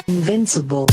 Invincible.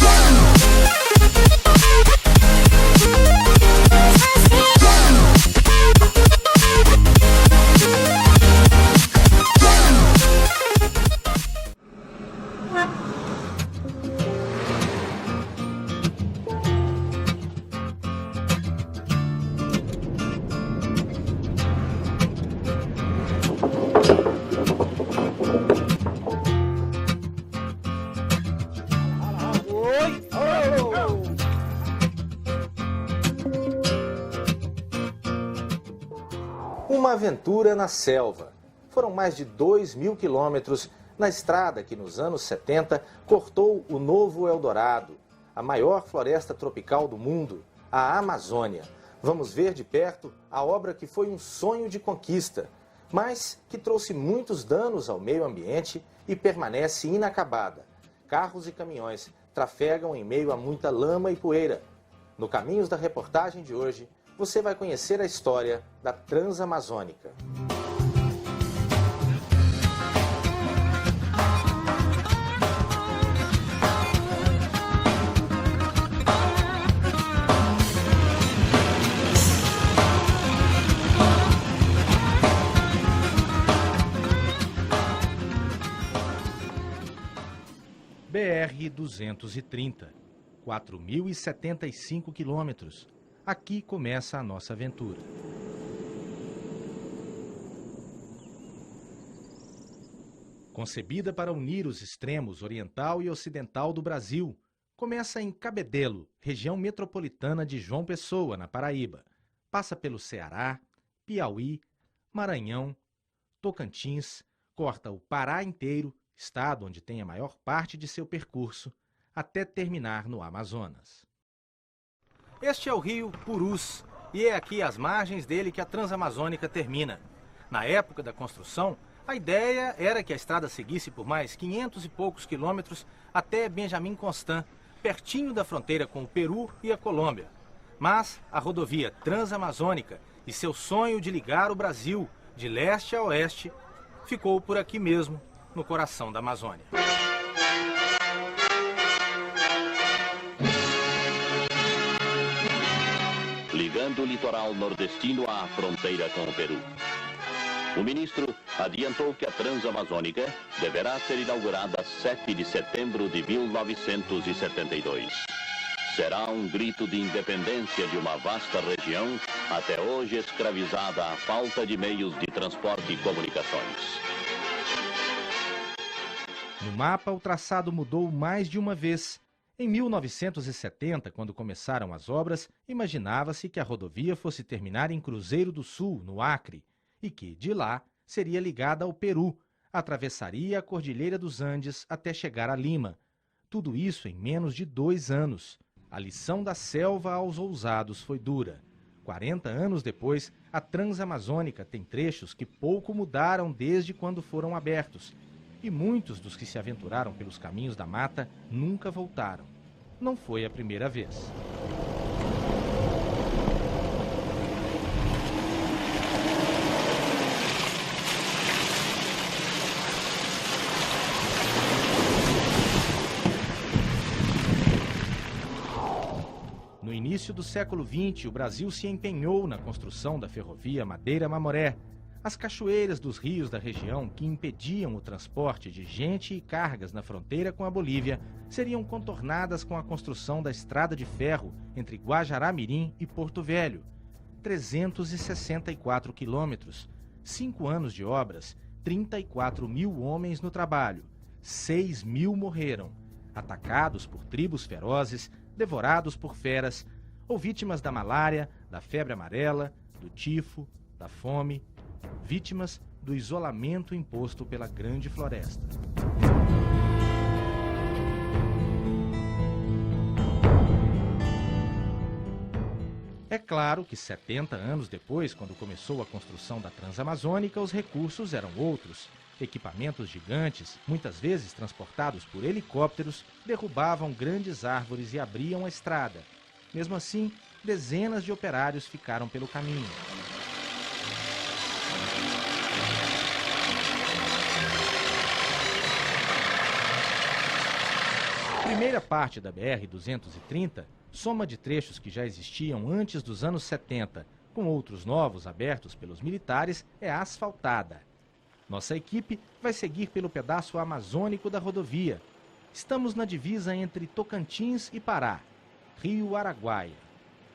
Uma aventura na selva. Foram mais de 2.000 quilômetros na estrada que nos anos 70 cortou o Novo Eldorado, a maior floresta tropical do mundo, a Amazônia. Vamos ver de perto a obra que foi um sonho de conquista, mas que trouxe muitos danos ao meio ambiente e permanece inacabada. Carros e caminhões trafegam em meio a muita lama e poeira. No Caminhos da Reportagem de hoje, você vai conhecer a história da Transamazônica. BR-230, 4.075 quilômetros. Aqui começa a nossa aventura. Concebida para unir os extremos oriental e ocidental do Brasil, começa em Cabedelo, região metropolitana de João Pessoa, na Paraíba. Passa pelo Ceará, Piauí, Maranhão, Tocantins, corta o Pará inteiro, estado onde tem a maior parte de seu percurso, até terminar no Amazonas. Este é o rio Purus, e é aqui às margens dele que a Transamazônica termina. Na época da construção, a ideia era que a estrada seguisse por mais 500 e poucos quilômetros até Benjamin Constant, pertinho da fronteira com o Peru e a Colômbia. Mas a rodovia Transamazônica e seu sonho de ligar o Brasil de leste a oeste ficou por aqui mesmo, no coração da Amazônia. Ligando o litoral nordestino à fronteira com o Peru. O ministro adiantou que a Transamazônica deverá ser inaugurada 7 de setembro de 1972. Será um grito de independência de uma vasta região, até hoje escravizada à falta de meios de transporte e comunicações. No mapa, o traçado mudou mais de uma vez. Em 1970, quando começaram as obras, imaginava-se que a rodovia fosse terminar em Cruzeiro do Sul, no Acre, e que, de lá, seria ligada ao Peru, atravessaria a Cordilheira dos Andes até chegar a Lima. Tudo isso em menos de 2 anos. A lição da selva aos ousados foi dura. 40 anos depois, a Transamazônica tem trechos que pouco mudaram desde quando foram abertos. E muitos dos que se aventuraram pelos caminhos da mata nunca voltaram. Não foi a primeira vez. No início do século XX, o Brasil se empenhou na construção da ferrovia Madeira-Mamoré. As cachoeiras dos rios da região que impediam o transporte de gente e cargas na fronteira com a Bolívia seriam contornadas com a construção da estrada de ferro entre Guajará-Mirim e Porto Velho. 364 quilômetros, 5 anos de obras, 34.000 homens no trabalho, 6.000 morreram, atacados por tribos ferozes, devorados por feras, ou vítimas da malária, da febre amarela, do tifo, da fome, vítimas do isolamento imposto pela grande floresta. É claro que 70 anos depois, quando começou a construção da Transamazônica, os recursos eram outros. Equipamentos gigantes, muitas vezes transportados por helicópteros, derrubavam grandes árvores e abriam a estrada. Mesmo assim, dezenas de operários ficaram pelo caminho. primeira parte da BR-230, soma de trechos que já existiam antes dos anos 70, com outros novos abertos pelos militares, é asfaltada. Nossa equipe vai seguir pelo pedaço amazônico da rodovia. Estamos na divisa entre Tocantins e Pará, Rio Araguaia.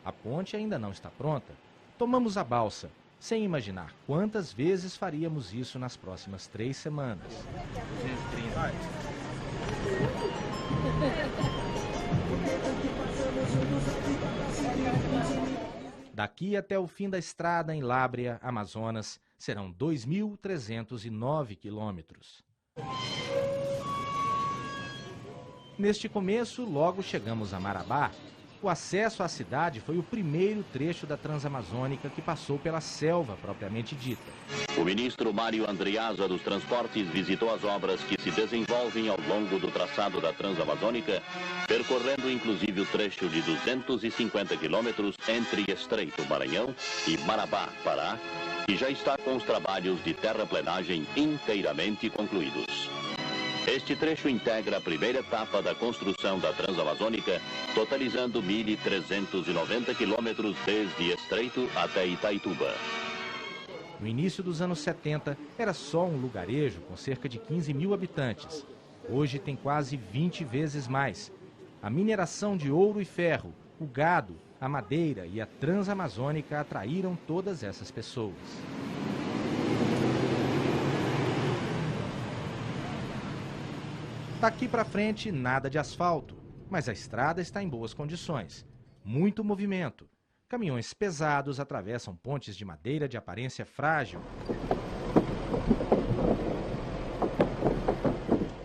A ponte ainda não está pronta. Tomamos a balsa, sem imaginar quantas vezes faríamos isso nas próximas 3 semanas. 230. Daqui até o fim da estrada em Lábrea, Amazonas, serão 2.309 quilômetros. Neste começo, logo chegamos a Marabá. O acesso à cidade foi o primeiro trecho da Transamazônica que passou pela selva propriamente dita. O ministro Mário Andreasa dos Transportes visitou as obras que se desenvolvem ao longo do traçado da Transamazônica, percorrendo inclusive o trecho de 250 quilômetros entre Estreito Maranhão e Marabá, Pará, que já está com os trabalhos de terraplenagem inteiramente concluídos. Este trecho integra a primeira etapa da construção da Transamazônica, totalizando 1.390 quilômetros desde Estreito até Itaituba. No início dos anos 70, era só um lugarejo com cerca de 15 mil habitantes. Hoje tem quase 20 vezes mais. A mineração de ouro e ferro, o gado, a madeira e a Transamazônica atraíram todas essas pessoas. Daqui para frente, nada de asfalto, mas a estrada está em boas condições. Muito movimento. Caminhões pesados atravessam pontes de madeira de aparência frágil.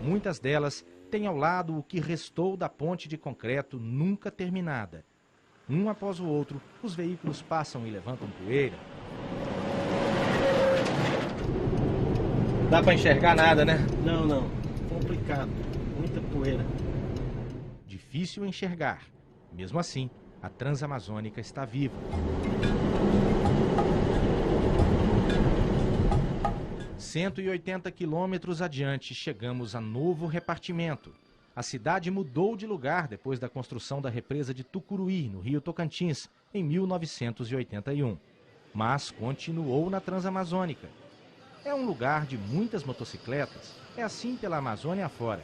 Muitas delas têm ao lado o que restou da ponte de concreto nunca terminada. Um após o outro, os veículos passam e levantam poeira. Dá para enxergar nada, né? Não. Complicado. Muita poeira. Difícil enxergar. Mesmo assim, a Transamazônica está viva. – 180 quilômetros adiante, chegamos a Novo Repartimento. A cidade mudou de lugar depois da construção da represa de Tucuruí, no Rio Tocantins, em 1981. Mas continuou na Transamazônica. É um lugar de muitas motocicletas. É assim pela Amazônia afora.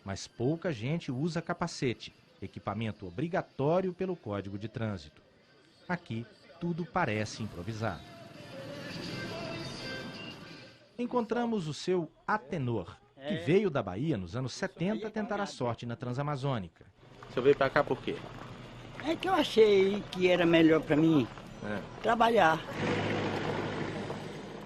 Mas pouca gente usa capacete, equipamento obrigatório pelo Código de Trânsito. Aqui, tudo parece improvisado. Encontramos o seu Atenor, que veio da Bahia nos anos 70 tentar a sorte na Transamazônica. O senhor veio para cá por quê? É que eu achei que era melhor para mim trabalhar.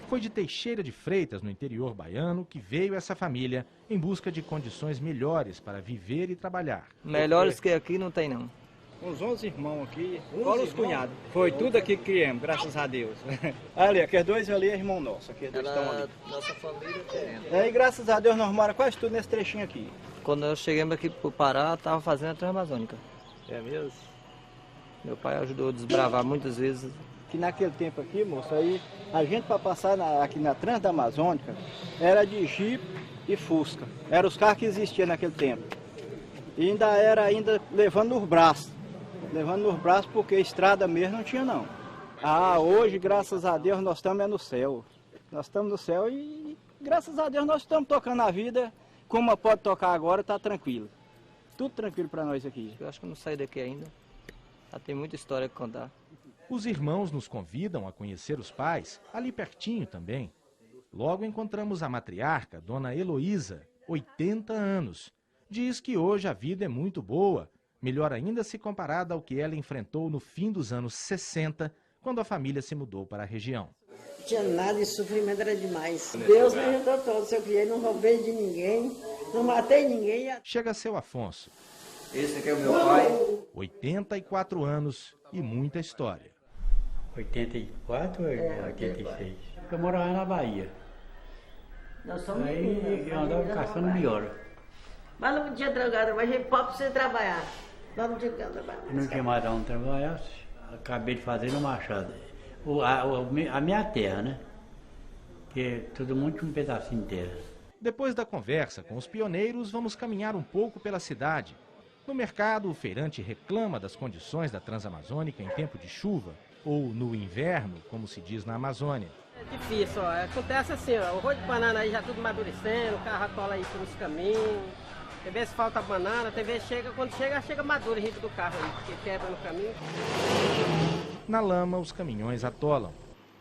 Foi de Teixeira de Freitas, no interior baiano, que veio essa família em busca de condições melhores para viver e trabalhar. Melhores que aqui não tem, não. Uns 11 irmãos aqui, fora os cunhados. Foi tudo aqui que criamos, graças a Deus. Ali, aqueles dois ali é irmão nosso, aqueles dois estão ali. Nossa família querendo. E graças a Deus nós moramos quase tudo nesse trechinho aqui. Quando nós chegamos aqui pro Pará, estava fazendo a Transamazônica. É mesmo? Meu pai ajudou a desbravar muitas vezes. Que naquele tempo aqui, moço, aí a gente para passar aqui na Transamazônica era de Jeep e Fusca. Eram os carros que existiam naquele tempo. E ainda levando nos braços. Levando nos braços porque estrada mesmo não tinha não. Hoje, graças a Deus, nós estamos no céu. Nós estamos no céu e graças a Deus nós estamos tocando a vida como pode tocar agora, está tranquilo. Tudo tranquilo para nós aqui. Eu acho que eu não saí daqui ainda. Já tem muita história para contar. Os irmãos nos convidam a conhecer os pais, ali pertinho também. Logo encontramos a matriarca, dona Heloísa, 80 anos. Diz que hoje a vida é muito boa, melhor ainda se comparada ao que ela enfrentou no fim dos anos 60, quando a família se mudou para a região. Não tinha nada e sofrimento era demais. Deus me ajudou todo. Eu criei, não roubei de ninguém, não matei ninguém. Chega seu Afonso. Esse aqui é o meu pai. 84 anos e muita história. 84 ou 86? Eu morava na Bahia. Nós somos Aí eu andava caçando miora. Mas não tinha drogado, mas a gente pobre precisa trabalhar. Nós não tínhamos que trabalhar. Não tinha mais onde trabalhar, acabei de fazer no Machado. A minha terra, né? Que todo mundo tinha um pedacinho de terra. Depois da conversa com os pioneiros, vamos caminhar um pouco pela cidade. No mercado, o feirante reclama das condições da Transamazônica em tempo de chuva, ou no inverno, como se diz na Amazônia. É difícil, ó. Acontece assim, ó, o rolo de banana aí já tudo amadurecendo, o carro atola aí pelos caminhos. Tem vezes falta banana, tem vezes quando chega maduro em risco do carro aí, porque quebra no caminho. Na lama, os caminhões atolam.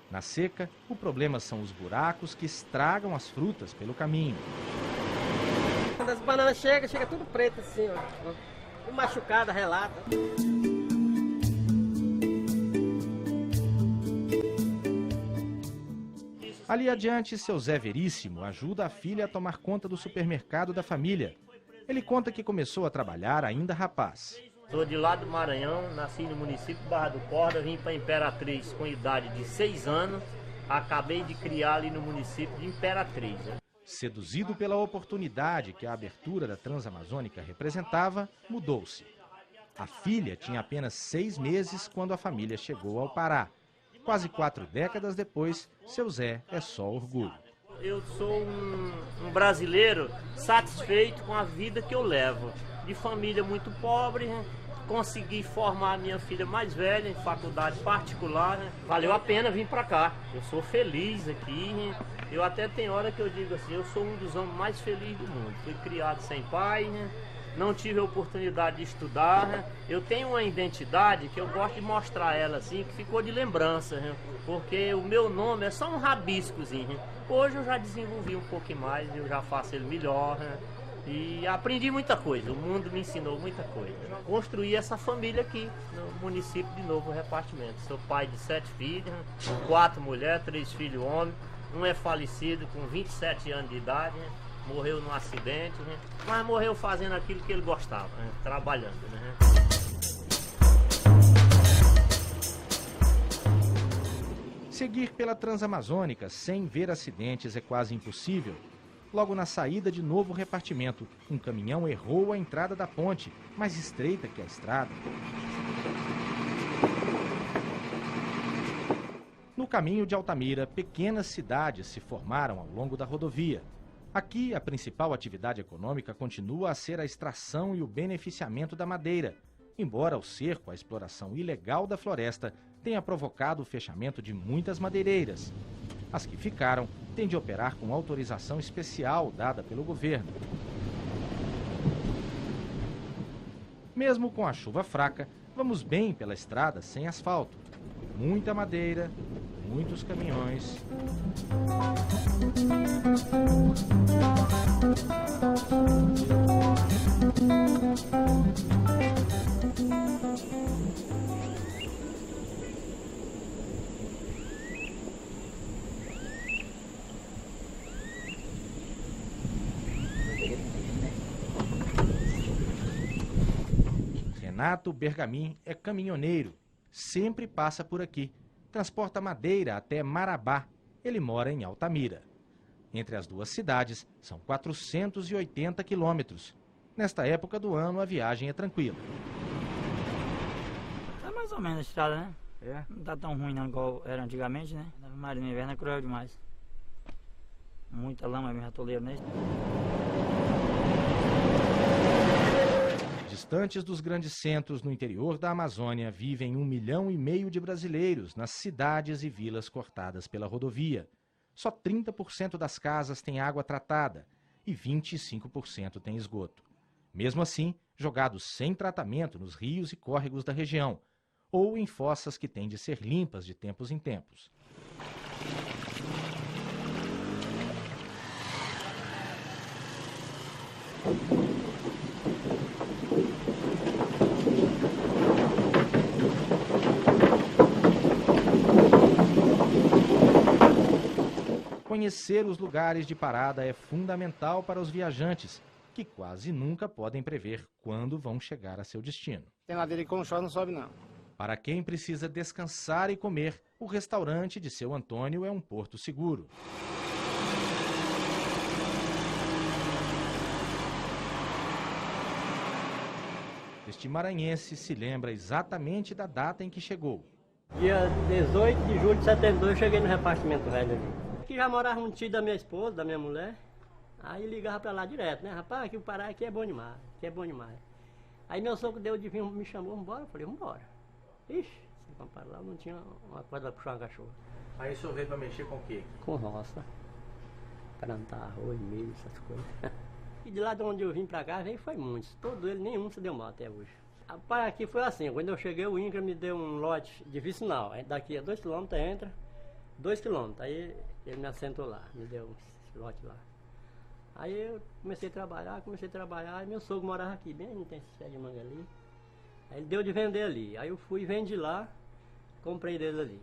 Na seca, o problema são os buracos que estragam as frutas pelo caminho. Quando as bananas chega tudo preto assim, ó. Uma machucada, relata. Ali adiante, seu Zé Veríssimo ajuda a filha a tomar conta do supermercado da família. Ele conta que começou a trabalhar ainda rapaz. Sou de lá do Maranhão, nasci no município de Barra do Corda, vim para Imperatriz com idade de 6 anos, acabei de criar ali no município de Imperatriz. Seduzido pela oportunidade que a abertura da Transamazônica representava, mudou-se. A filha tinha apenas 6 meses quando a família chegou ao Pará. Quase 4 décadas depois, seu Zé é só orgulho. Eu sou um brasileiro satisfeito com a vida que eu levo. De família muito pobre, consegui formar a minha filha mais velha em faculdade particular. Valeu a pena vir para cá. Eu sou feliz aqui. Eu até tenho hora que eu digo assim, eu sou um dos homens mais felizes do mundo. Fui criado sem pai, não tive a oportunidade de estudar. Eu tenho uma identidade que eu gosto de mostrar ela assim, que ficou de lembrança, porque o meu nome é só um rabiscozinho. Hoje eu já desenvolvi um pouquinho mais, eu já faço ele melhor. E aprendi muita coisa, o mundo me ensinou muita coisa. Construí essa família aqui, no município de Novo Repartimento. Sou pai de 7 filhos, 4 mulheres, 3 filhos homens. Um é falecido com 27 anos de idade, morreu num acidente, mas morreu fazendo aquilo que ele gostava, trabalhando. Seguir pela Transamazônica sem ver acidentes é quase impossível. Logo na saída de Novo Repartimento, um caminhão errou a entrada da ponte, mais estreita que a estrada. No caminho de Altamira, pequenas cidades se formaram ao longo da rodovia. Aqui, a principal atividade econômica continua a ser a extração e o beneficiamento da madeira, embora o cerco à exploração ilegal da floresta tenha provocado o fechamento de muitas madeireiras. As que ficaram têm de operar com autorização especial dada pelo governo. Mesmo com a chuva fraca, vamos bem pela estrada sem asfalto. Muita madeira, muitos caminhões. Renato Bergamin é caminhoneiro, sempre passa por aqui, transporta madeira até Marabá, ele mora em Altamira. Entre as duas cidades, são 480 quilômetros. Nesta época do ano, a viagem é tranquila. Tá mais ou menos a estrada, né? Não tá tão ruim não, igual era antigamente, né? Mas no inverno é cruel demais. Muita lama mesmo, atoleiro, né? Distantes dos grandes centros no interior da Amazônia, vivem 1,5 milhão de brasileiros nas cidades e vilas cortadas pela rodovia. Só 30% das casas têm água tratada e 25% têm esgoto. Mesmo assim, jogados sem tratamento nos rios e córregos da região, ou em fossas que têm de ser limpas de tempos em tempos. Conhecer os lugares de parada é fundamental para os viajantes, que quase nunca podem prever quando vão chegar a seu destino. Tem ladeira que quando chove não sobe não. Para quem precisa descansar e comer, o restaurante de seu Antônio é um porto seguro. Este maranhense se lembra exatamente da data em que chegou. Dia 18 de julho de 72 eu cheguei no repartimento velho ali. Aqui já morava um tio da minha esposa, da minha mulher. Aí ligava pra lá direto, né? Rapaz, aqui o Pará aqui é bom demais, aqui é bom demais. Aí meu sogro deu de vir, me chamou, vambora, eu falei, vambora. Ixi, se comparar lá, não tinha uma coisa pra puxar uma cachorra. Aí o senhor veio pra mexer com o quê? Com roça, plantar arroz, milho, essas coisas. E de lá de onde eu vim pra cá, veio foi muitos, todo ele, nenhum se deu mal até hoje. Rapaz, aqui foi assim, quando eu cheguei o INCRA me deu um lote de vicinal, aí daqui a 2 km entra, 2 km, aí ele me assentou lá, me deu esse lote lá. Aí eu comecei a trabalhar, e meu sogro morava aqui, bem não tem esse pé de manga ali. Aí ele deu de vender ali, aí eu fui e vendi lá, comprei dele ali.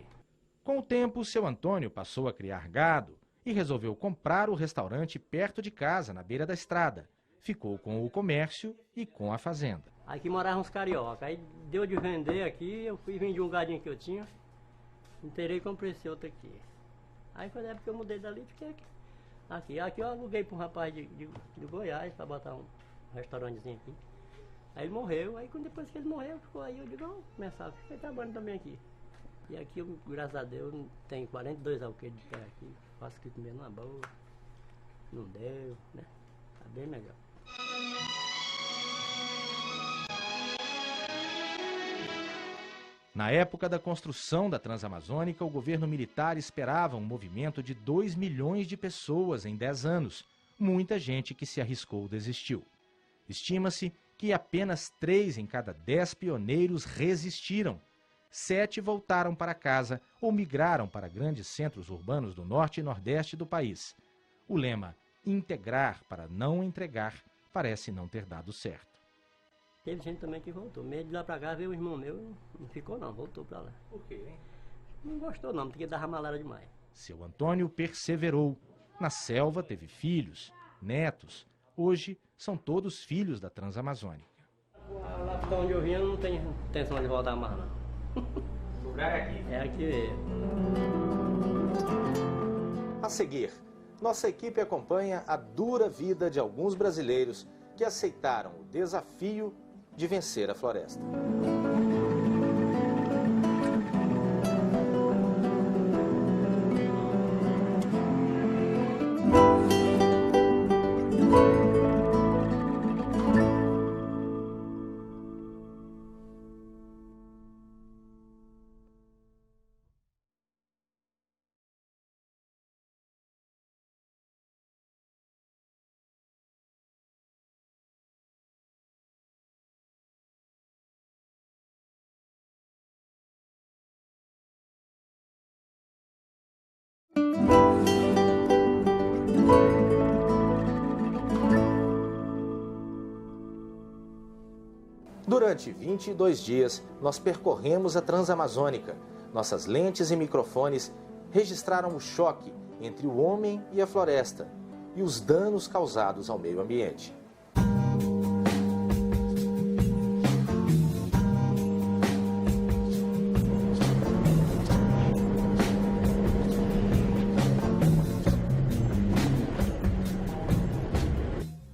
Com o tempo, o seu Antônio passou a criar gado e resolveu comprar o restaurante perto de casa, na beira da estrada. Ficou com o comércio e com a fazenda. Aqui moravam uns carioca, aí deu de vender aqui, eu fui e vendi um gadinho que eu tinha, inteirei e comprei esse outro aqui. Aí foi na época que eu mudei dali, fiquei aqui. Aqui eu aluguei para um rapaz de Goiás, para botar um restaurantezinho aqui. Aí ele morreu, aí depois que ele morreu, ficou aí, eu digo, vamos começar, fiquei trabalhando também aqui. E aqui, eu, graças a Deus, tenho 42 alqueires de pé aqui, faço aqui comer numa boa, não deu, né? Tá bem melhor. Na época da construção da Transamazônica, o governo militar esperava um movimento de 2 milhões de pessoas em 10 anos. Muita gente que se arriscou desistiu. Estima-se que apenas 3 em cada 10 pioneiros resistiram. 7 voltaram para casa ou migraram para grandes centros urbanos do norte e nordeste do país. O lema "integrar para não entregar" parece não ter dado certo. Teve gente também que voltou. Meio de lá pra cá veio o irmão meu, não ficou não, voltou pra lá. Por quê, hein? Não gostou não, porque dava malária demais. Seu Antônio perseverou. Na selva teve filhos, netos. Hoje são todos filhos da Transamazônica. Lá pra onde eu vim eu não tenho intenção de voltar mais não. O lugar é aqui? É aqui mesmo. A seguir, nossa equipe acompanha a dura vida de alguns brasileiros que aceitaram o desafio de vencer a floresta. Durante 22 dias, nós percorremos a Transamazônica. Nossas lentes e microfones registraram o choque entre o homem e a floresta e os danos causados ao meio ambiente.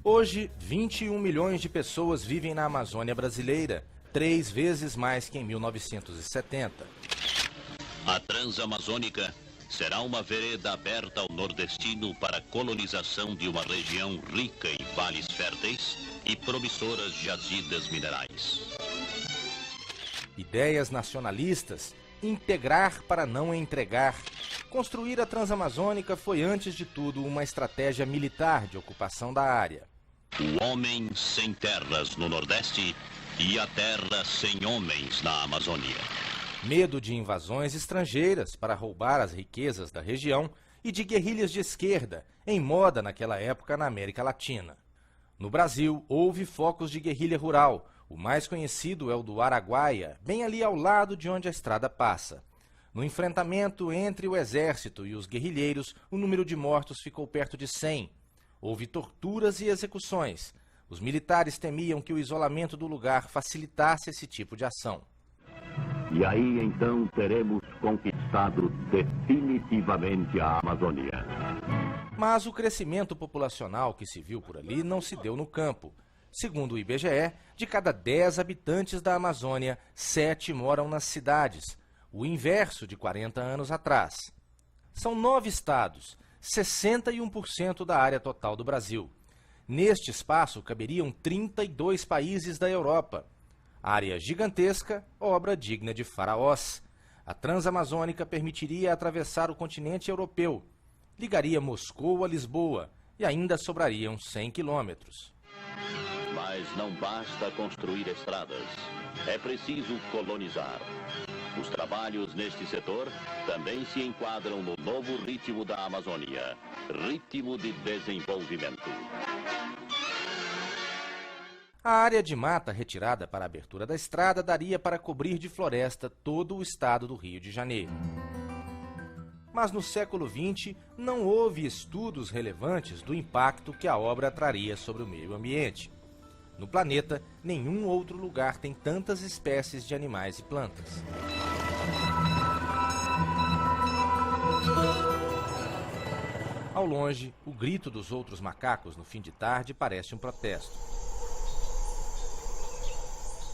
Hoje, 21 milhões de pessoas vivem na Amazônia brasileira, 3 vezes mais que em 1970. A Transamazônica será uma vereda aberta ao nordestino para a colonização de uma região rica em vales férteis e promissoras jazidas minerais. Ideias nacionalistas, integrar para não entregar. Construir a Transamazônica foi, antes de tudo, uma estratégia militar de ocupação da área. O homem sem terras no Nordeste e a terra sem homens na Amazônia. Medo de invasões estrangeiras para roubar as riquezas da região e de guerrilhas de esquerda, em moda naquela época na América Latina. No Brasil, houve focos de guerrilha rural. O mais conhecido é o do Araguaia, bem ali ao lado de onde a estrada passa. No enfrentamento entre o exército e os guerrilheiros, o número de mortos ficou perto de 100. Houve torturas e execuções. Os militares temiam que o isolamento do lugar facilitasse esse tipo de ação. E aí então teremos conquistado definitivamente a Amazônia. Mas o crescimento populacional que se viu por ali não se deu no campo. Segundo o IBGE, de cada 10 habitantes da Amazônia, 7 moram nas cidades, o inverso de 40 anos atrás. São 9 estados, 61% da área total do Brasil. Neste espaço caberiam 32 países da Europa. Área gigantesca, obra digna de faraós. A Transamazônica permitiria atravessar o continente europeu, ligaria Moscou a Lisboa e ainda sobrariam 100 quilômetros. Mas não basta construir estradas, é preciso colonizar. Os trabalhos neste setor também se enquadram no novo ritmo da Amazônia, ritmo de desenvolvimento. A área de mata retirada para a abertura da estrada daria para cobrir de floresta todo o estado do Rio de Janeiro. Mas no século XX não houve estudos relevantes do impacto que a obra traria sobre o meio ambiente. No planeta, nenhum outro lugar tem tantas espécies de animais e plantas. Ao longe, o grito dos outros macacos no fim de tarde parece um protesto.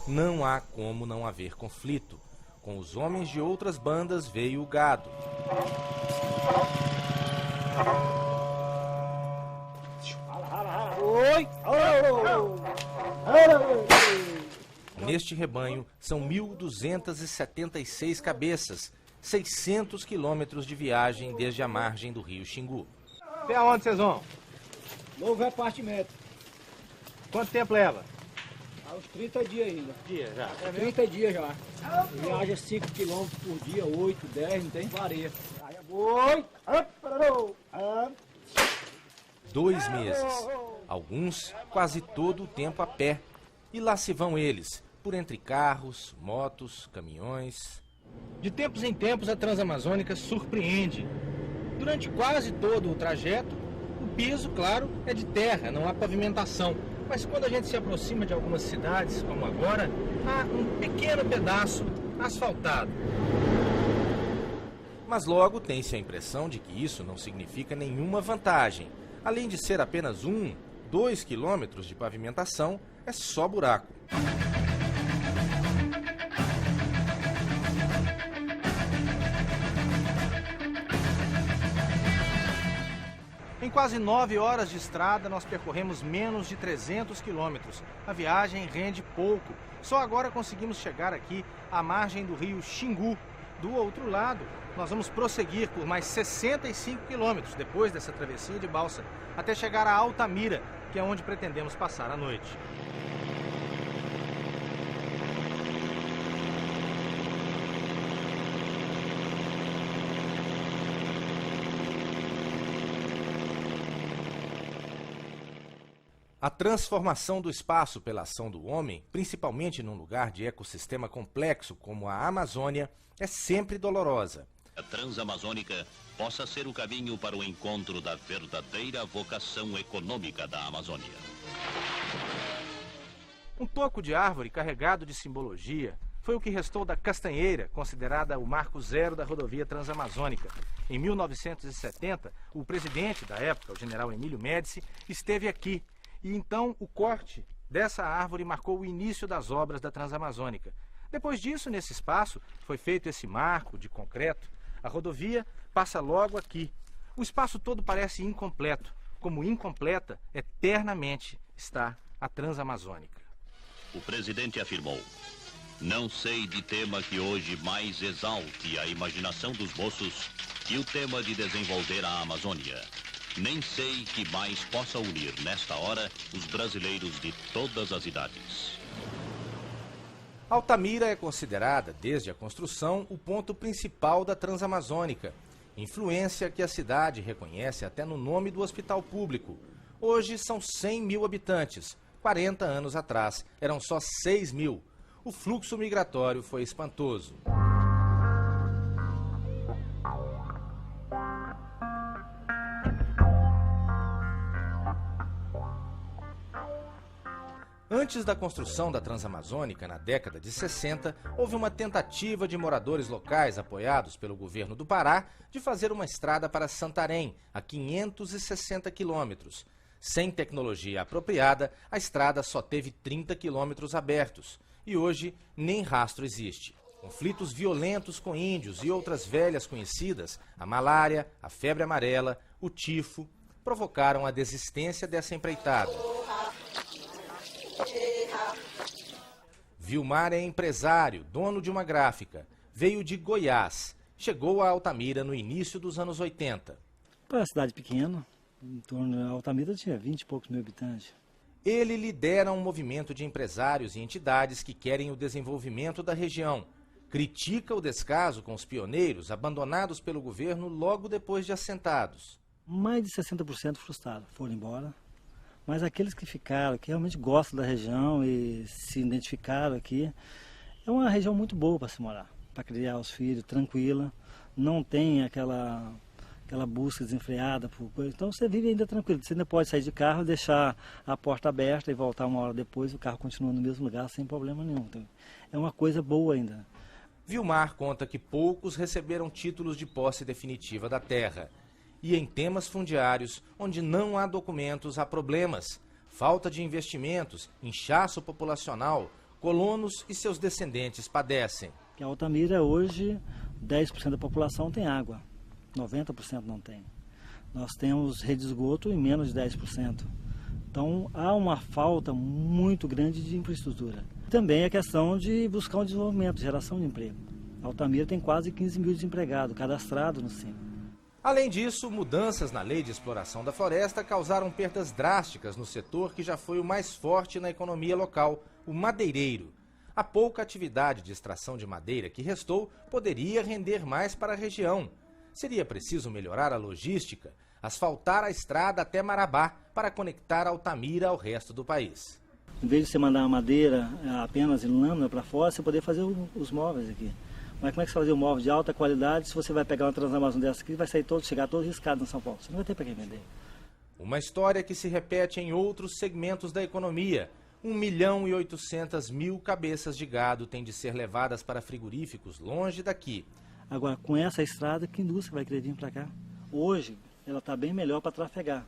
Não há como não haver conflito. Com os homens de outras bandas veio o gado. Neste rebanho são 1.276 cabeças, 600 quilômetros de viagem desde a margem do rio Xingu. Até onde vocês vão? Novo repartimento. Quanto tempo leva? Há uns 30 dias ainda. Dia já? 30 dias já. Viaja 5 km por dia, 8, 10, não tem varia. 2 meses. Alguns quase todo o tempo a pé. E lá se vão eles, por entre carros, motos, caminhões. De tempos em tempos a Transamazônica surpreende. Durante quase todo o trajeto, o piso, claro, é de terra, não há pavimentação. Mas quando a gente se aproxima de algumas cidades, como agora, há um pequeno pedaço asfaltado. Mas logo tem-se a impressão de que isso não significa nenhuma vantagem. Além de ser apenas 2 quilômetros de pavimentação, é só buraco. Em quase 9 horas de estrada, nós percorremos menos de 300 quilômetros. A viagem rende pouco. Só agora conseguimos chegar aqui à margem do rio Xingu. Do outro lado, nós vamos prosseguir por mais 65 quilômetros depois dessa travessia de balsa, até chegar a Altamira, que é onde pretendemos passar a noite. A transformação do espaço pela ação do homem, principalmente num lugar de ecossistema complexo como a Amazônia, é sempre dolorosa. A Transamazônica possa ser o caminho para o encontro da verdadeira vocação econômica da Amazônia. Um toco de árvore carregado de simbologia foi o que restou da castanheira, considerada o marco zero da rodovia Transamazônica. Em 1970, o presidente da época, o general Emílio Médici, esteve aqui. E então o corte dessa árvore marcou o início das obras da Transamazônica. Depois disso, nesse espaço, foi feito esse marco de concreto. A rodovia passa logo aqui. O espaço todo parece incompleto, como incompleta eternamente está a Transamazônica. O presidente afirmou: não sei de tema que hoje mais exalte a imaginação dos moços que o tema de desenvolver a Amazônia. Nem sei que mais possa unir, nesta hora, os brasileiros de todas as idades. Altamira é considerada, desde a construção, o ponto principal da Transamazônica. Influência que a cidade reconhece até no nome do hospital público. Hoje são 100 mil habitantes. 40 anos atrás eram só 6 mil. O fluxo migratório foi espantoso. Antes da construção da Transamazônica, na década de 60, houve uma tentativa de moradores locais, apoiados pelo governo do Pará, de fazer uma estrada para Santarém, a 560 quilômetros. Sem tecnologia apropriada, a estrada só teve 30 quilômetros abertos. E hoje, nem rastro existe. Conflitos violentos com índios e outras velhas conhecidas, a malária, a febre amarela, o tifo, provocaram a desistência dessa empreitada. Vilmar é empresário, dono de uma gráfica. Veio de Goiás. Chegou a Altamira no início dos anos 80. Para a cidade pequena, em torno de Altamira tinha 20 e poucos mil habitantes. Ele lidera um movimento de empresários e entidades que querem o desenvolvimento da região. Critica o descaso com os pioneiros abandonados pelo governo logo depois de assentados. Mais de 60% frustrados, foram embora. Mas aqueles que ficaram, que realmente gostam da região e se identificaram aqui, é uma região muito boa para se morar, para criar os filhos, tranquila, não tem aquela busca desenfreada. Então você vive ainda tranquilo, você ainda pode sair de carro, deixar a porta aberta e voltar uma hora depois, o carro continua no mesmo lugar sem problema nenhum. Então, é uma coisa boa ainda. Vilmar conta que poucos receberam títulos de posse definitiva da terra. E em temas fundiários, onde não há documentos, há problemas. Falta de investimentos, inchaço populacional, colonos e seus descendentes padecem. Em Altamira hoje, 10% da população tem água, 90% não tem. Nós temos rede de esgoto em menos de 10%. Então há uma falta muito grande de infraestrutura. Também a questão de buscar um desenvolvimento, geração de emprego. Altamira tem quase 15 mil desempregados, cadastrados no SIM. Além disso, mudanças na lei de exploração da floresta causaram perdas drásticas no setor que já foi o mais forte na economia local, o madeireiro. A pouca atividade de extração de madeira que restou poderia render mais para a região. Seria preciso melhorar a logística, asfaltar a estrada até Marabá para conectar Altamira ao resto do país. Em vez de você mandar a madeira apenas em lâmina para fora, você poderia fazer os móveis aqui. Mas como é que você vai fazer um móvel de alta qualidade se você vai pegar uma Transamazônica dessa aqui e vai chegar todo riscado em São Paulo? Você não vai ter para quem vender. Uma história que se repete em outros segmentos da economia. 1.800.000 cabeças de gado têm de ser levadas para frigoríficos longe daqui. Agora, com essa estrada, que indústria vai querer vir para cá? Hoje, ela está bem melhor para trafegar,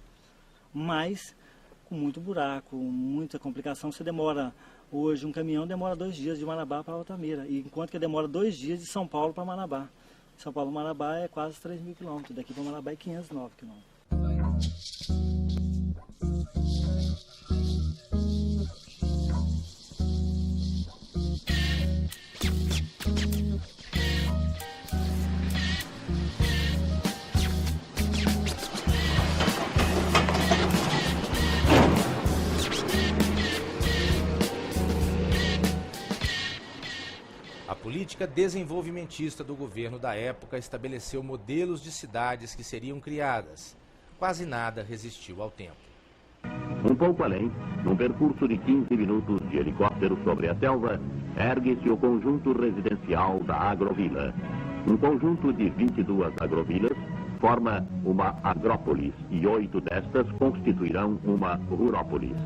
mas com muito buraco, muita complicação. Você demora, hoje um caminhão demora 2 dias de Marabá para Altamira, enquanto que demora 2 dias de São Paulo para Marabá. São Paulo Marabá é quase 3.000 quilômetros, daqui para Marabá é 509 quilômetros. A política desenvolvimentista do governo da época estabeleceu modelos de cidades que seriam criadas. Quase nada resistiu ao tempo. Um pouco além, num percurso de 15 minutos de helicóptero sobre a selva, ergue-se o conjunto residencial da Agrovila. Um conjunto de 22 agrovilas forma uma agrópolis e 8 destas constituirão uma rurópolis.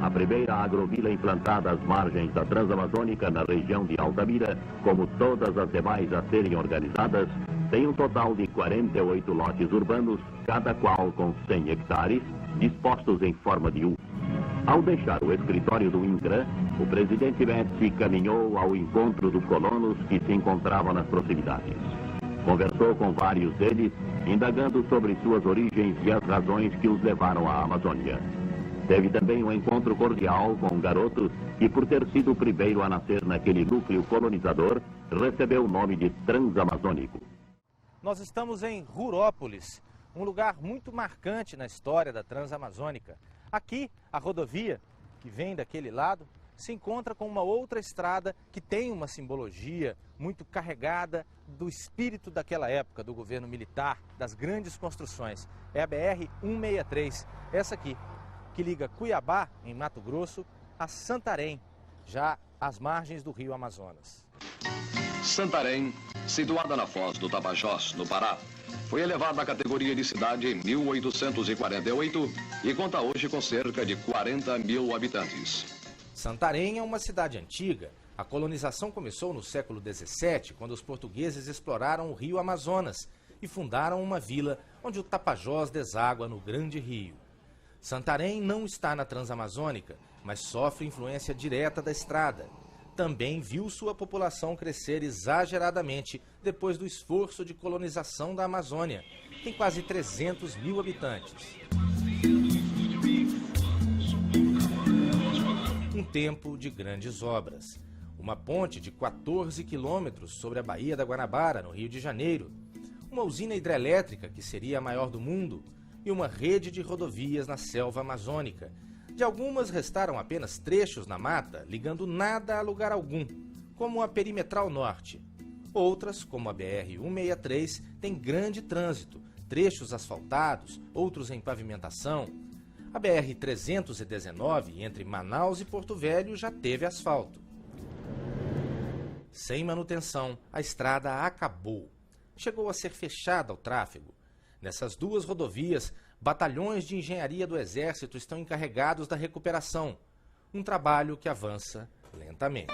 A primeira agrovila implantada às margens da Transamazônica, na região de Altamira, como todas as demais a serem organizadas, tem um total de 48 lotes urbanos, cada qual com 100 hectares, dispostos em forma de U. Ao deixar o escritório do INCRA, o presidente Médici caminhou ao encontro dos colonos que se encontravam nas proximidades. Conversou com vários deles, indagando sobre suas origens e as razões que os levaram à Amazônia. Teve também um encontro cordial com um garoto que, por ter sido o primeiro a nascer naquele núcleo colonizador, recebeu o nome de Transamazônico. Nós estamos em Rurópolis, um lugar muito marcante na história da Transamazônica. Aqui, a rodovia, que vem daquele lado, se encontra com uma outra estrada que tem uma simbologia muito carregada do espírito daquela época, do governo militar, das grandes construções. É a BR-163, essa aqui, que liga Cuiabá, em Mato Grosso, a Santarém, já às margens do rio Amazonas. Santarém, situada na foz do Tapajós, no Pará, foi elevada à categoria de cidade em 1848 e conta hoje com cerca de 40 mil habitantes. Santarém é uma cidade antiga. A colonização começou no século XVII, quando os portugueses exploraram o rio Amazonas e fundaram uma vila onde o Tapajós deságua no Grande Rio. Santarém não está na Transamazônica, mas sofre influência direta da estrada. Também viu sua população crescer exageradamente depois do esforço de colonização da Amazônia. tem quase 300 mil habitantes. Um tempo de grandes obras. Uma ponte de 14 quilômetros sobre a Baía da Guanabara, no Rio de Janeiro. Uma usina hidrelétrica, que seria a maior do mundo. E uma rede de rodovias na selva amazônica. De algumas restaram apenas trechos na mata, ligando nada a lugar algum, como a Perimetral Norte. Outras, como a BR-163, têm grande trânsito, trechos asfaltados, outros em pavimentação. A BR-319, entre Manaus e Porto Velho, já teve asfalto. Sem manutenção, a estrada acabou. Chegou a ser fechada ao tráfego. Nessas duas rodovias, batalhões de engenharia do Exército estão encarregados da recuperação. Um trabalho que avança lentamente.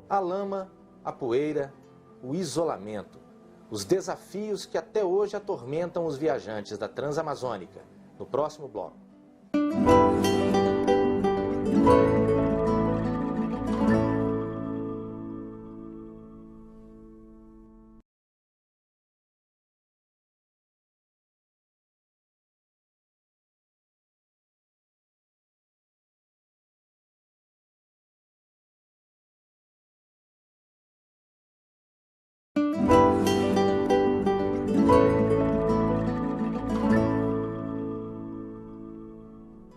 A lama, a poeira, o isolamento, os desafios que até hoje atormentam os viajantes da Transamazônica. No próximo bloco.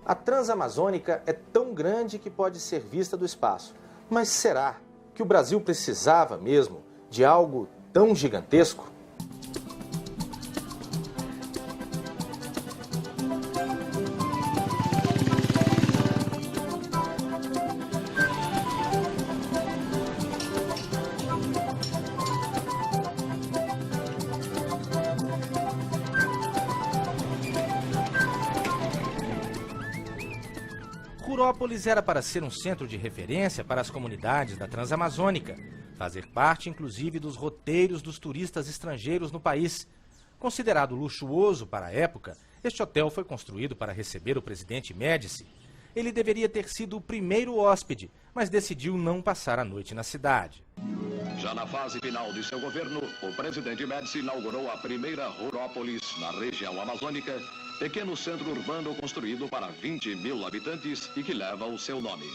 A Transamazônica é tão grande que pode ser vista do espaço. Mas será que o Brasil precisava mesmo de algo tão gigantesco? Rurópolis era para ser um centro de referência para as comunidades da Transamazônica, fazer parte inclusive dos roteiros dos turistas estrangeiros no país. Considerado luxuoso para a época, este hotel foi construído para receber o presidente Médici. Ele deveria ter sido o primeiro hóspede, mas decidiu não passar a noite na cidade. Já na fase final de seu governo, o presidente Médici inaugurou a primeira Rurópolis na região amazônica, pequeno centro urbano construído para 20 mil habitantes e que leva o seu nome.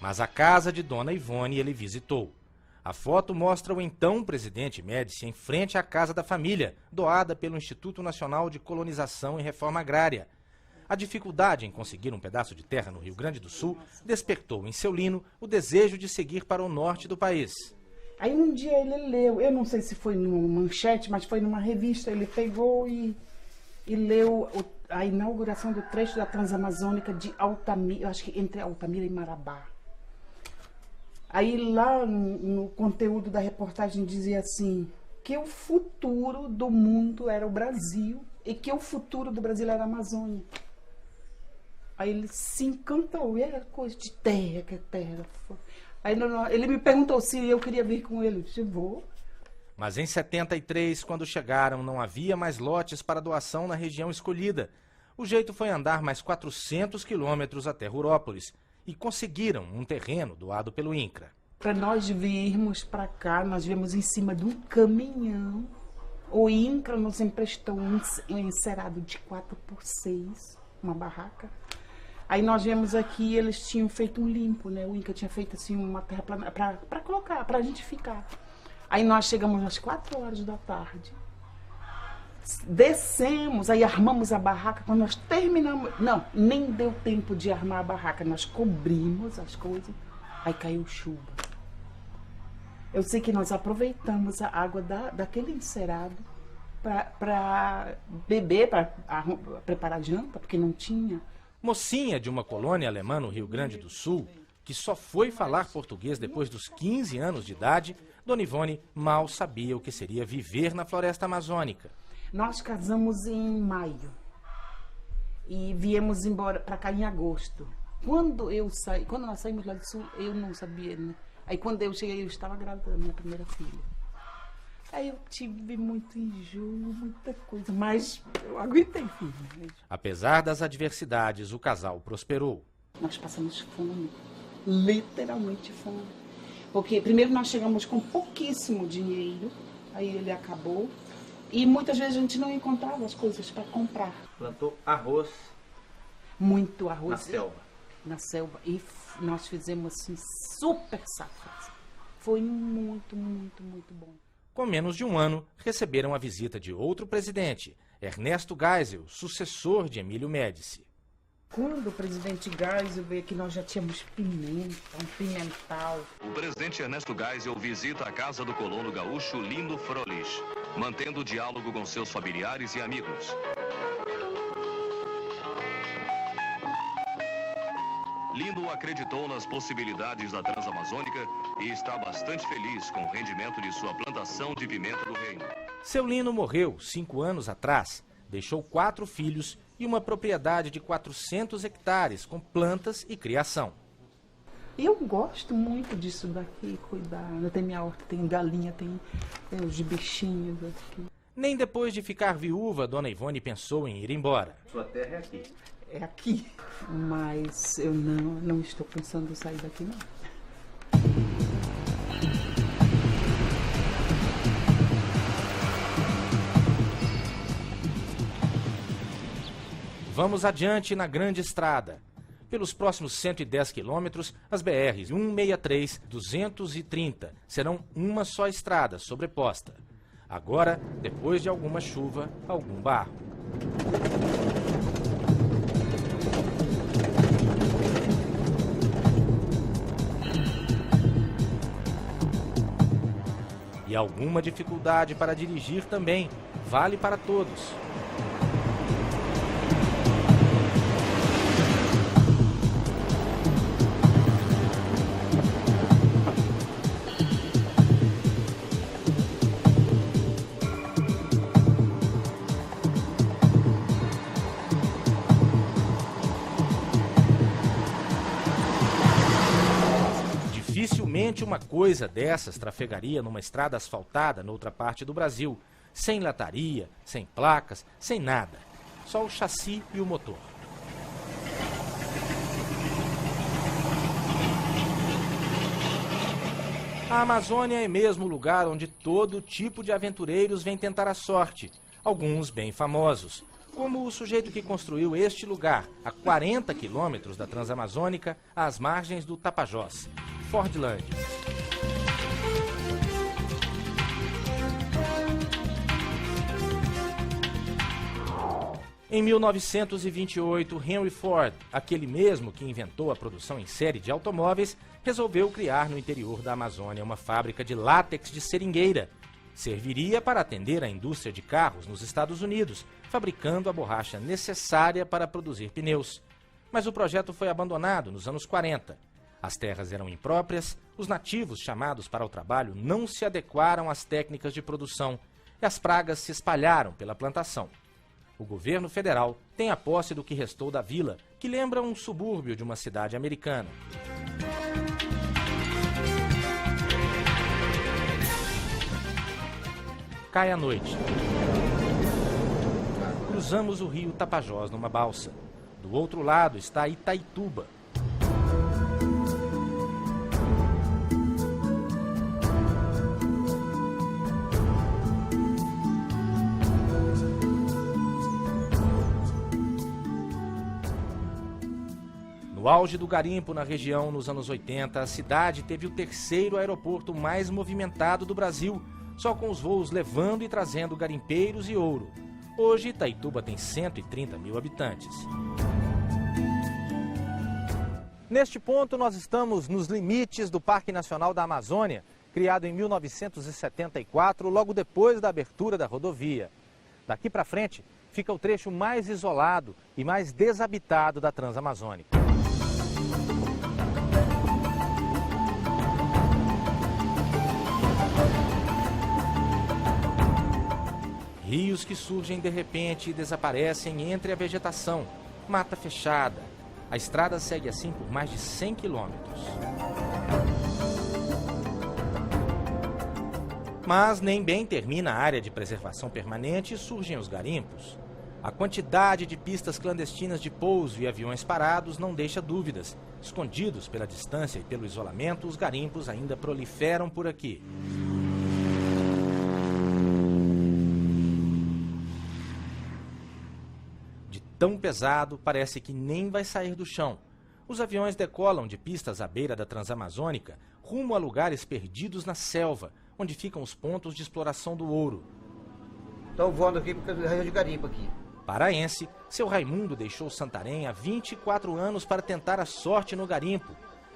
Mas a casa de Dona Ivone ele visitou. A foto mostra o então presidente Médici em frente à casa da família, doada pelo Instituto Nacional de Colonização e Reforma Agrária. A dificuldade em conseguir um pedaço de terra no Rio Grande do Sul despertou em seu Lino o desejo de seguir para o norte do país. Aí um dia ele leu, eu não sei se foi numa manchete, mas foi numa revista, ele pegou e leu a inauguração do trecho da Transamazônica de Altamira, acho que entre Altamira e Marabá. Aí lá no conteúdo da reportagem dizia assim, que o futuro do mundo era o Brasil e que o futuro do Brasil era a Amazônia. Aí ele se encantou, e era coisa de terra, que terra. Aí ele me perguntou se eu queria vir com ele, eu disse, vou. Mas em 73, quando chegaram, não havia mais lotes para doação na região escolhida. O jeito foi andar mais 400 quilômetros até Rurópolis e conseguiram um terreno doado pelo INCRA. Para nós virmos para cá, nós viemos em cima de um caminhão. O INCRA nos emprestou um encerado de 4x6, uma barraca. Aí nós viemos aqui, eles tinham feito um limpo, né? O INCRA tinha feito assim uma terra plana para colocar, para a gente ficar. Aí nós chegamos às 4 horas da tarde. Descemos, aí armamos a barraca. Quando nós terminamos, não, nem deu tempo de armar a barraca. Nós cobrimos as coisas, aí caiu chuva. Eu sei que nós aproveitamos a água daquele encerado para beber, para preparar janta, porque não tinha. Mocinha de uma colônia alemã no Rio Grande do Sul, que só foi falar português depois dos 15 anos de idade, Dona Ivone mal sabia o que seria viver na floresta amazônica. Nós casamos em maio. E viemos embora para cá em agosto. Quando nós saímos lá do sul, eu não sabia, né? Aí quando eu cheguei, eu estava grávida da minha primeira filha. Aí eu tive muito enjoo, muita coisa, mas eu aguentei, filho. Apesar das adversidades, o casal prosperou. Nós passamos fome, literalmente fome. Porque primeiro nós chegamos com pouquíssimo dinheiro, aí ele acabou. E muitas vezes a gente não encontrava as coisas para comprar. Plantou arroz. Muito arroz. Na selva. Na selva. E nós fizemos assim, super safras. Foi muito, muito, muito bom. Com menos de um ano, receberam a visita de outro presidente, Ernesto Geisel, sucessor de Emílio Médici. Quando o presidente Geisel veio aqui, nós já tínhamos pimenta, pimental. O presidente Ernesto Geisel visita a casa do colono gaúcho Lino Frolich, mantendo o diálogo com seus familiares e amigos. Lino acreditou nas possibilidades da Transamazônica e está bastante feliz com o rendimento de sua plantação de pimenta do reino. Seu Lino morreu 5 anos atrás, deixou 4 filhos e uma propriedade de 400 hectares com plantas e criação. Eu gosto muito disso daqui, cuidar. Tem minha horta, tem galinha, tem os bichinhos aqui. Nem depois de ficar viúva, Dona Ivone pensou em ir embora. Sua terra é aqui. É aqui, mas eu não estou pensando em sair daqui, não. Vamos adiante na grande estrada. Pelos próximos 110 quilômetros, as BRs 163, 230 serão uma só estrada sobreposta. Agora, depois de alguma chuva, algum barro. E alguma dificuldade para dirigir também, vale para todos. Dificilmente uma coisa dessas trafegaria numa estrada asfaltada noutra parte do Brasil, sem lataria, sem placas, sem nada. Só o chassi e o motor. A Amazônia é mesmo o lugar onde todo tipo de aventureiros vem tentar a sorte, alguns bem famosos, como o sujeito que construiu este lugar, a 40 quilômetros da Transamazônica, às margens do Tapajós, Fordland. Em 1928, Henry Ford, aquele mesmo que inventou a produção em série de automóveis, resolveu criar no interior da Amazônia uma fábrica de látex de seringueira. Serviria para atender a indústria de carros nos Estados Unidos, fabricando a borracha necessária para produzir pneus. Mas o projeto foi abandonado nos anos 40. As terras eram impróprias, os nativos chamados para o trabalho não se adequaram às técnicas de produção e as pragas se espalharam pela plantação. O governo federal tem a posse do que restou da vila, que lembra um subúrbio de uma cidade americana. Cai a noite. Cruzamos o rio Tapajós numa balsa. Do outro lado está Itaituba. No auge do garimpo na região nos anos 80, a cidade teve o terceiro aeroporto mais movimentado do Brasil, só com os voos levando e trazendo garimpeiros e ouro. Hoje, Itaituba tem 130 mil habitantes. Neste ponto, nós estamos nos limites do Parque Nacional da Amazônia, criado em 1974, logo depois da abertura da rodovia. Daqui para frente, fica o trecho mais isolado e mais desabitado da Transamazônica. Rios que surgem de repente e desaparecem entre a vegetação, mata fechada. A estrada segue assim por mais de 100 quilômetros. Mas nem bem termina a área de preservação permanente e surgem os garimpos. A quantidade de pistas clandestinas de pouso e aviões parados não deixa dúvidas. Escondidos pela distância e pelo isolamento, os garimpos ainda proliferam por aqui. De tão pesado, parece que nem vai sair do chão. Os aviões decolam de pistas à beira da Transamazônica, rumo a lugares perdidos na selva, onde ficam os pontos de exploração do ouro. Estou voando aqui porque eu região de garimpo aqui. Paraense, seu Raimundo deixou Santarém há 24 anos para tentar a sorte no garimpo.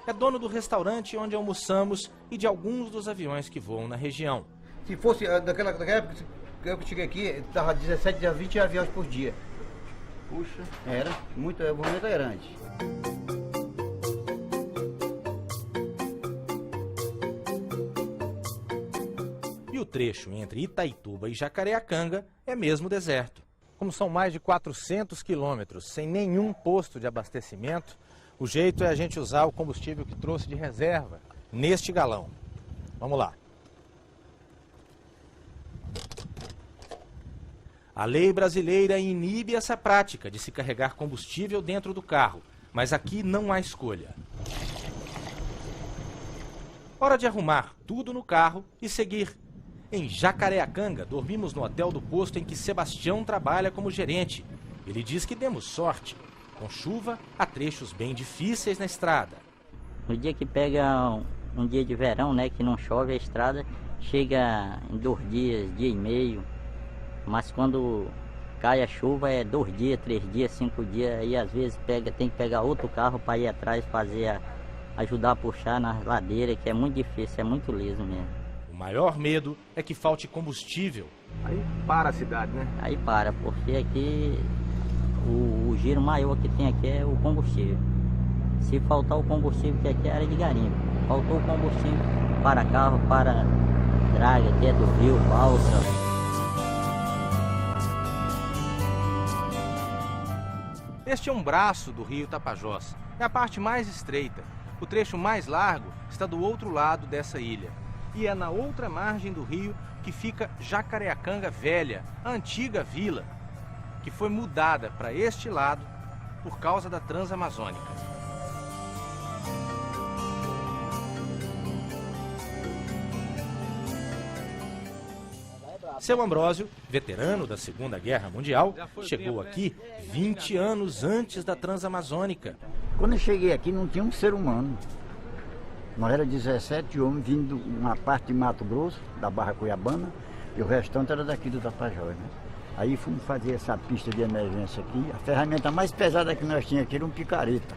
É dono do restaurante onde almoçamos e de alguns dos aviões que voam na região. Se fosse daquela época que eu cheguei aqui, estava 17 a 20 aviões por dia. Puxa. Era, o movimento era grande. E o trecho entre Itaituba e Jacareacanga é mesmo deserto. Como são mais de 400 quilômetros sem nenhum posto de abastecimento, o jeito é a gente usar o combustível que trouxe de reserva neste galão. Vamos lá. A lei brasileira inibe essa prática de se carregar combustível dentro do carro, mas aqui não há escolha. Hora de arrumar tudo no carro e seguir. Em Jacareacanga, dormimos no hotel do posto em que Sebastião trabalha como gerente. Ele diz que demos sorte. Com chuva, há trechos bem difíceis na estrada. No dia que pega um dia de verão, né, que não chove, a estrada chega em 2 dias, dia e meio. Mas quando cai a chuva é 2 dias, 3 dias, 5 dias. E às vezes tem que pegar outro carro para ir atrás, ajudar a puxar na ladeira, que é muito difícil, é muito liso mesmo. O maior medo é que falte combustível. Aí para a cidade, né? Aí para, porque aqui o giro maior que tem aqui é o combustível. Se faltar o combustível, que aqui é área de garimpo, faltou o combustível para carro, para draga, que é do rio, balsa. Este é um braço do rio Tapajós. É a parte mais estreita. O trecho mais largo está do outro lado dessa ilha. E é na outra margem do rio que fica Jacareacanga Velha, a antiga vila, que foi mudada para este lado por causa da Transamazônica. Seu Ambrósio, veterano da Segunda Guerra Mundial, chegou aqui 20 anos antes da Transamazônica. Quando eu cheguei aqui não tinha um ser humano. Nós éramos 17 homens vindo de uma parte de Mato Grosso, da Barra Cuiabana, e o restante era daqui do Tapajós, né? Aí fomos fazer essa pista de emergência aqui. A ferramenta mais pesada que nós tínhamos aqui era um picareta.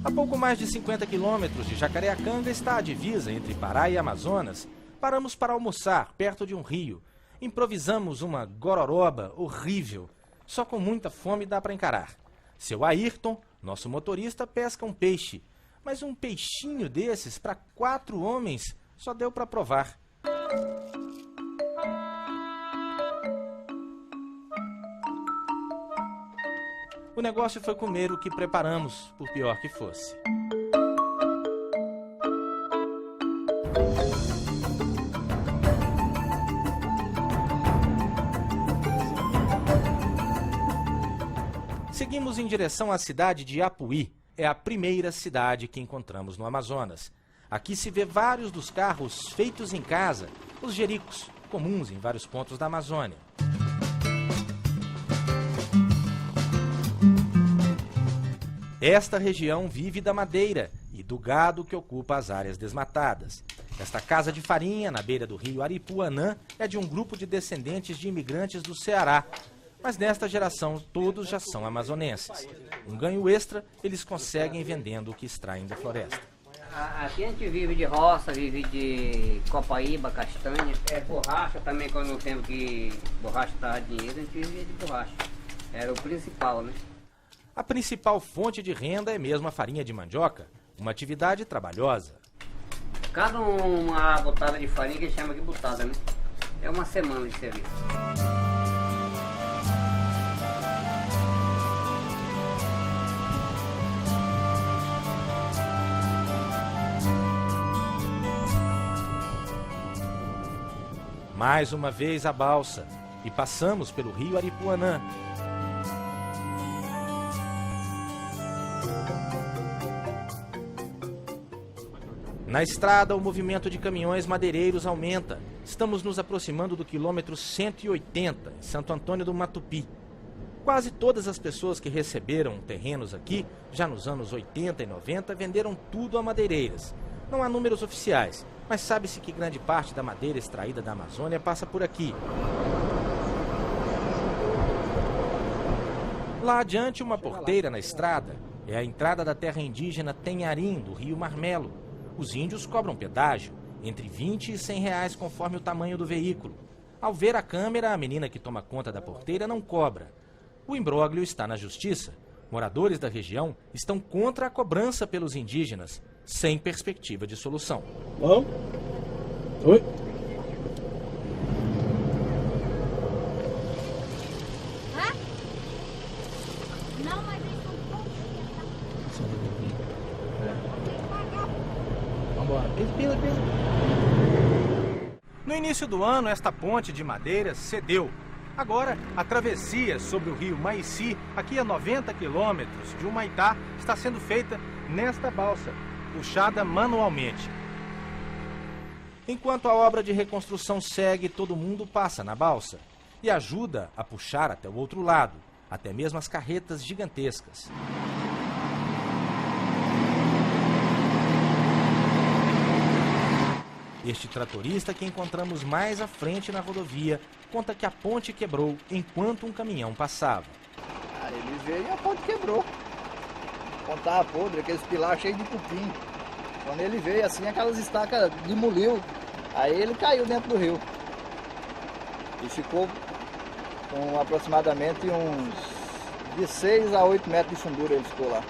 A pouco mais de 50 quilômetros de Jacareacanga está a divisa entre Pará e Amazonas. Paramos para almoçar perto de um rio. Improvisamos uma gororoba horrível. Só com muita fome dá para encarar. Seu Ayrton, nosso motorista, pesca um peixe. Mas um peixinho desses para 4 homens só deu para provar. O negócio foi comer o que preparamos, por pior que fosse. Seguimos em direção à cidade de Apuí. É a primeira cidade que encontramos no Amazonas. Aqui se vê vários dos carros feitos em casa, os jericos, comuns em vários pontos da Amazônia. Esta região vive da madeira e do gado que ocupa as áreas desmatadas. Esta casa de farinha, na beira do rio Aripuanã, é de um grupo de descendentes de imigrantes do Ceará. Mas nesta geração, todos já são amazonenses. Um ganho extra, eles conseguem vendendo o que extraem da floresta. Aqui a gente vive de roça, vive de copaíba, castanha. Borracha também, quando no tempo que borracha estava dinheiro, a gente vivia de borracha. Era o principal, né? A principal fonte de renda é mesmo a farinha de mandioca, uma atividade trabalhosa. Cada uma botada de farinha que a gente chama de botada, né? É uma semana de serviço. Mais uma vez a balsa e passamos pelo rio Aripuanã. Na estrada, o movimento de caminhões madeireiros aumenta. Estamos nos aproximando do quilômetro 180, em Santo Antônio do Matupi. Quase todas as pessoas que receberam terrenos aqui, já nos anos 80 e 90, venderam tudo a madeireiras. Não há números oficiais, mas sabe-se que grande parte da madeira extraída da Amazônia passa por aqui. Lá adiante, uma porteira na estrada é a entrada da terra indígena Tenharim, do rio Marmelo. Os índios cobram pedágio, entre 20 e 100 reais conforme o tamanho do veículo. Ao ver a câmera, a menina que toma conta da porteira não cobra. O imbróglio está na justiça. Moradores da região estão contra a cobrança pelos indígenas, sem perspectiva de solução. Bom? Oi? Não, mas eles Vambora. No início do ano, esta ponte de madeira cedeu. Agora, a travessia sobre o rio Maici, aqui a 90 quilômetros de Humaitá, está sendo feita nesta balsa, puxada manualmente. Enquanto a obra de reconstrução segue, todo mundo passa na balsa e ajuda a puxar até o outro lado, até mesmo as carretas gigantescas. Este tratorista que encontramos mais à frente na rodovia conta que a ponte quebrou enquanto um caminhão passava. Ele veio e a ponte quebrou. A ponte estava podre, aqueles pilares cheios de cupim. Quando ele veio assim, aquelas estacas demoliu. Aí ele caiu dentro do rio. E ficou com aproximadamente uns de 6 a 8 metros de fundura ele ficou lá.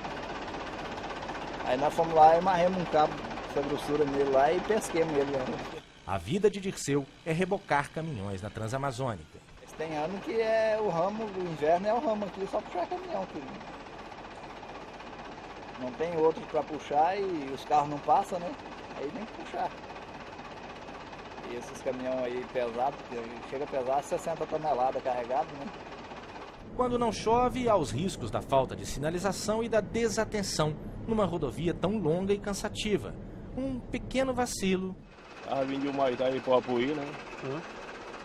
Aí nós fomos lá e amarramos um cabo essa grossura nele lá e pesquemos ele. A vida de Dirceu é rebocar caminhões na Transamazônica. Tem ano que é o ramo, o inverno é o ramo aqui, só puxar caminhão aqui. Não tem outro para puxar e os carros não passam, né? Aí tem que puxar. E esses caminhões aí pesados, chega a pesar 60 toneladas carregados, né? Quando não chove, há os riscos da falta de sinalização e da desatenção numa rodovia tão longa e cansativa. Um pequeno vacilo. Tava vindo de Humaitá e pro Apuí, né?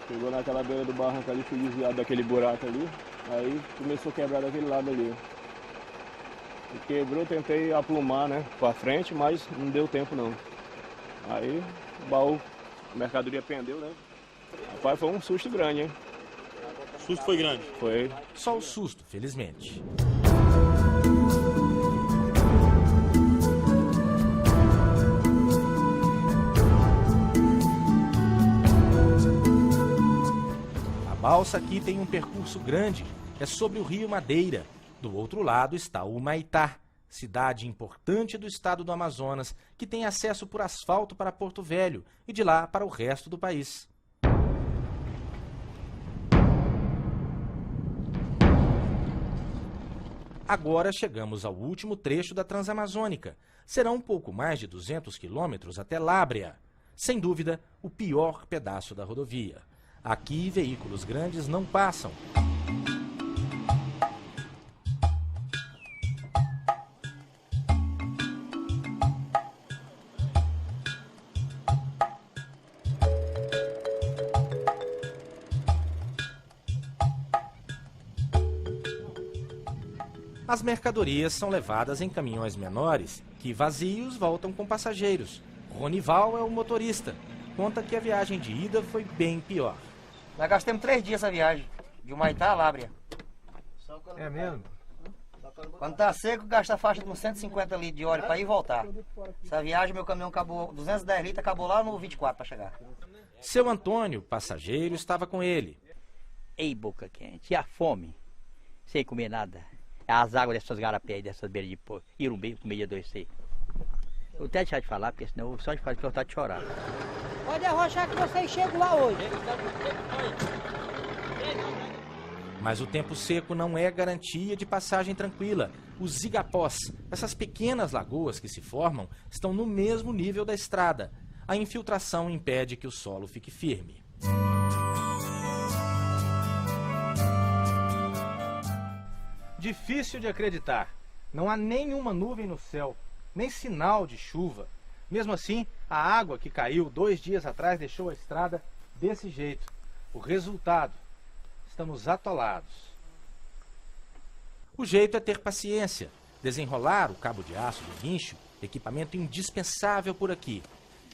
Chegou naquela beira do barranco ali, fui desviado daquele buraco ali. Aí começou a quebrar daquele lado ali. E quebrou, tentei aplumar, né? Pra frente, mas não deu tempo não. Aí o baú, a mercadoria pendeu, né? Rapaz, foi um susto grande, hein? O susto foi grande? Foi. Só o susto, felizmente. A balsa aqui tem um percurso grande, é sobre o rio Madeira. Do outro lado está o Humaitá, cidade importante do estado do Amazonas, que tem acesso por asfalto para Porto Velho e de lá para o resto do país. Agora chegamos ao último trecho da Transamazônica. Serão um pouco mais de 200 quilômetros até Lábrea. Sem dúvida, o pior pedaço da rodovia. Aqui, veículos grandes não passam. As mercadorias são levadas em caminhões menores, que vazios voltam com passageiros. Ronival é o motorista. Conta que a viagem de ida foi bem pior. Nós gastamos 3 dias essa viagem, de Humaitá a Lábrea. É mesmo? Quando tá seco, gasta a faixa de uns 150 litros de óleo para ir e voltar. Essa viagem, meu caminhão acabou, 210 litros, acabou lá no 24 para chegar. Seu Antônio, passageiro, estava com ele. Ei, boca quente, e a fome? Sem comer nada. as águas dessas garapés, dessas beiras de Irumbi, com meia dois aí. Eu vou até deixar de falar, porque senão eu só de falar que eu estou de chorar. Pode arrochar que vocês chegam lá hoje. Mas o tempo seco não é garantia de passagem tranquila. Os igapós, essas pequenas lagoas que se formam, estão no mesmo nível da estrada. A infiltração impede que o solo fique firme. Difícil de acreditar. Não há nenhuma nuvem no céu, nem sinal de chuva. Mesmo assim, a água que caiu 2 dias atrás deixou a estrada desse jeito. O resultado: estamos atolados. O jeito é ter paciência, desenrolar o cabo de aço do guincho, equipamento indispensável por aqui,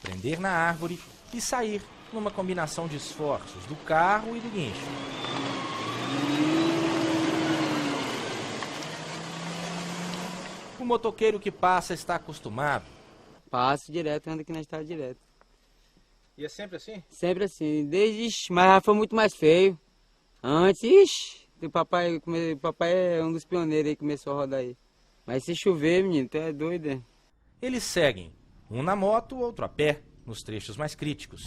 prender na árvore e sair numa combinação de esforços do carro e do guincho. O motoqueiro que passa está acostumado. Passo direto, ando aqui na estrada direto. E é sempre assim? Sempre assim, desde... Mas já foi muito mais feio. Antes, o papai é um dos pioneiros aí que começou a rodar aí. Mas se chover, menino, tu é doido, é? Eles seguem, um na moto, outro a pé, nos trechos mais críticos.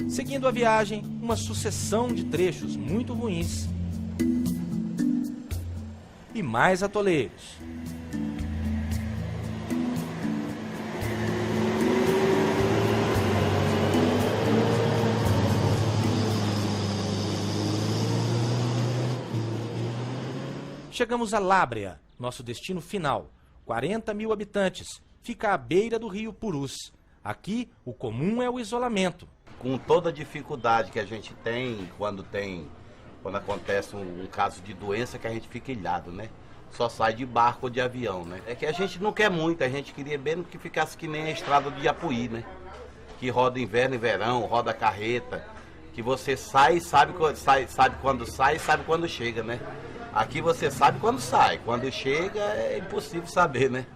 Seguindo a viagem, uma sucessão de trechos muito ruins e mais atoleiros. Chegamos a Lábrea, nosso destino final. 40 mil habitantes, fica à beira do rio Purus. Aqui, o comum é o isolamento. Com toda a dificuldade que a gente tem quando acontece um caso de doença, que a gente fica ilhado, né? Só sai de barco ou de avião, né? É que a gente não quer muito, a gente queria mesmo que ficasse que nem a estrada do Iapuí, né? Que roda inverno e verão, roda carreta, que você sai, sabe quando sai e sabe quando chega, né? Aqui você sabe quando sai, quando chega é impossível saber, né?